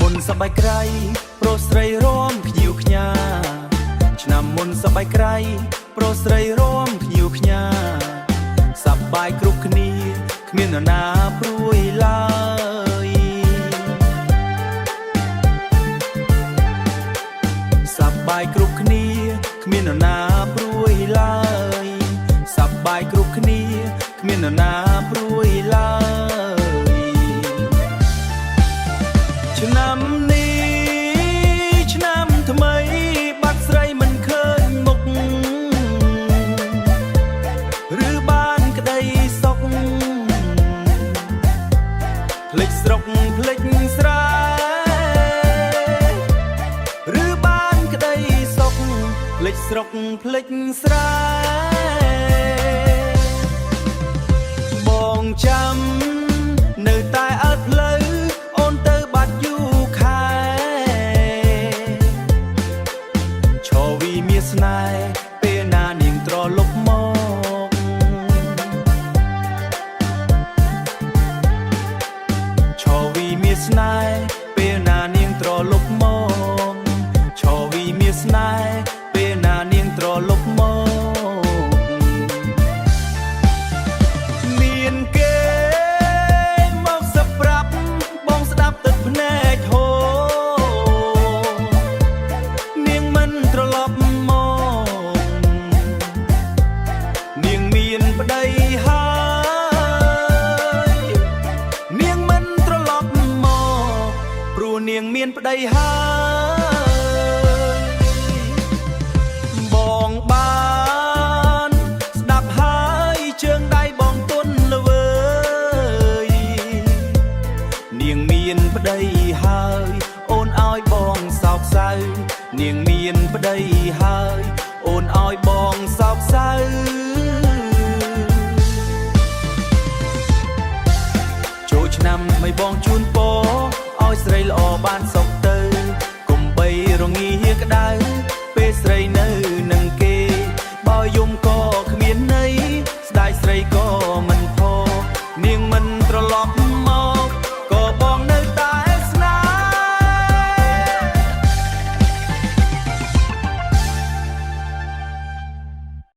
មុនសបាយក្រៃប្រុសស្រីរំខ្ញៀវខ្ញាឆ្នាំមុនសបាយក្រៃប្រុសស្រីរំខ្ញៀវខ្ញាសប្បាយគ្រប់គ្នាគ្មាននរណាព្រួយឡើយសប្បាយគ្រប់គ្នាគ្មាននរណាព្រួយឡើយសប្បាយគ្រប់គ្នាគ្មាននរណាព្រួយឡើយឆ្នាំនេះឆ្នាំថ្មីបាត់ស្រីមិនឃើញមុខឬបានក្តីសុខភ្លេចស្រុកភ្លេចស្រែឬបានក្តីសុខភ្លេចស្រុកភ្លេចស្រែបងចាំនៅតែអត់ផ្លូវអូនទៅបាត់យូរខែឈរវីមានស្នេហ៍ពេលណានាងត្រឡប់មកឈរវីមានស្នេហ៍ពេលណានាងត្រឡប់មកឈរវីមានស្នេហ៍ពេលណានាងត្រឡប់មកមានគេមកសប្រាប់បងស្ដាប់ទឹកភ្នែកហូរនាងមិនត្រឡប់មកនាងមានប្តីហើយនាងមិនត្រឡប់មកព្រោះនាងមានប្តីហើយបងបានស្ដាប់ហើយជើងដៃបងទុនល្វើយនាងមានប្តីហើយអូនឲ្យបងសោកសៅនាងមានប្តីហើយអូនឲ្យបងសោកសៅចូលឆ្នាំថ្មីបងជូនពរឲ្យស្រីល្អបានសុខ